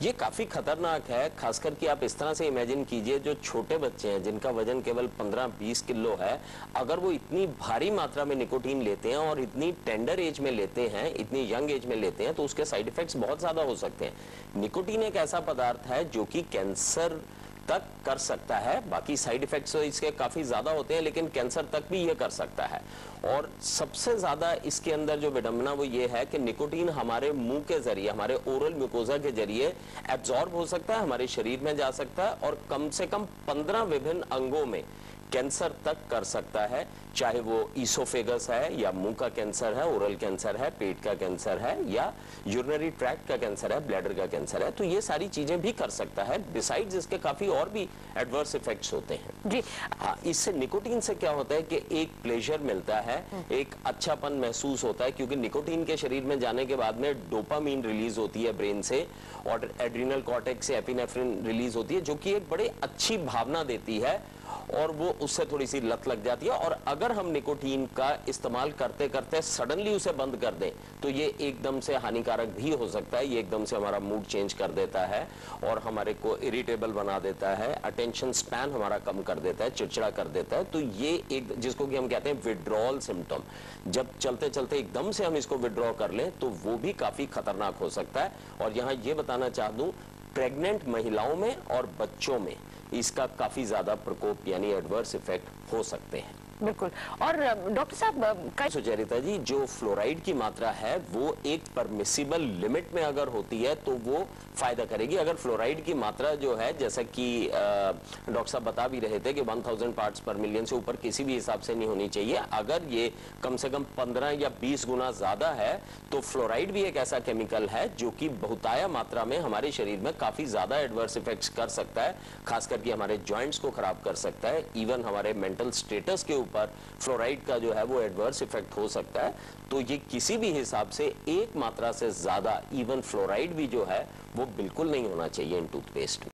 ये काफी खतरनाक है, खासकर कि आप इस तरह से इमेजिन कीजिए, जो छोटे बच्चे हैं जिनका वजन केवल 15-20 किलो है, अगर वो इतनी भारी मात्रा में निकोटीन लेते हैं और इतनी टेंडर एज में लेते हैं, इतनी यंग एज में लेते हैं, तो उसके साइड इफेक्ट्स बहुत ज्यादा हो सकते हैं। निकोटीन एक ऐसा पदार्थ है जो कि कैंसर तक कर सकता है। बाकी साइड इफेक्ट्स तो इसके काफी ज्यादा होते हैं, लेकिन कैंसर तक भी ये कर सकता है। और सबसे ज्यादा इसके अंदर जो विडंबना वो ये है कि निकोटीन हमारे मुंह के जरिए, हमारे ओरल म्यूकोजा के जरिए एब्जॉर्ब हो सकता है, हमारे शरीर में जा सकता है और कम से कम 15 विभिन्न अंगों में कैंसर तक कर सकता है, चाहे वो ईसोफेगस है या मुंह का कैंसर है, ओरल कैंसर है, पेट का कैंसर है या यूरिनरी ट्रैक्ट का कैंसर है, ब्लैडर का कैंसर है। तो ये सारी चीजें भी कर सकता है। बिसाइड्स इसके काफी और भी एडवर्स इफेक्ट्स होते हैं जी। हाँ, इससे निकोटीन से क्या होता है कि एक प्लेजर मिलता है, एक अच्छापन महसूस होता है, क्योंकि निकोटीन के शरीर में जाने के बाद में डोपामीन रिलीज होती है ब्रेन से और एड्रिनल कॉर्टेक्स से एपिनेफ्रिन रिलीज होती है, जो कि एक बड़ी अच्छी भावना देती है और वो उससे थोड़ी सी लत लग जाती है। और अगर हम निकोटीन का इस्तेमाल करते करते सडनली उसे बंद कर दें तो ये एकदम से हानिकारक भी हो सकता है। ये एकदम से हमारा मूड चेंज कर देता है और हमारे को इरिटेबल बना देता है, अटेंशन स्पैन हमारा कम कर देता है, चिड़चिड़ा कर देता है। तो ये एक, जिसको कि हम कहते हैं विड्रॉल सिम्टम, जब चलते चलते एकदम से हम इसको विड्रॉ कर लें तो वो भी काफी खतरनाक हो सकता है। और यहाँ ये बताना चाह दूं, प्रेग्नेंट महिलाओं में और बच्चों में इसका काफी ज्यादा प्रकोप यानी एडवर्स इफेक्ट हो सकते हैं। बिल्कुल। और डॉक्टर साहब सुचरिता जी, जो फ्लोराइड की मात्रा है वो एक परमिसिबल लिमिट में अगर होती है तो वो फायदा करेगी। अगर फ्लोराइड की मात्रा जो है, जैसा कि डॉक्टर साहब बता भी रहे थे कि 1000 पार्ट्स पर मिलियन से ऊपर किसी भी हिसाब से नहीं होनी चाहिए। अगर ये कम से कम 15 या 20 गुना ज्यादा है तो फ्लोराइड भी एक ऐसा केमिकल है जो कि बहुताया मात्रा में हमारे शरीर में काफी ज्यादा एडवर्स इफेक्ट्स कर सकता है, खास करके हमारे जॉइंट्स को खराब कर सकता है। इवन हमारे मेंटल स्टेटस के पर फ्लोराइड का जो है वो एडवर्स इफेक्ट हो सकता है। तो ये किसी भी हिसाब से एक मात्रा से ज्यादा, इवन फ्लोराइड भी जो है वो बिल्कुल नहीं होना चाहिए इन टूथपेस्ट में।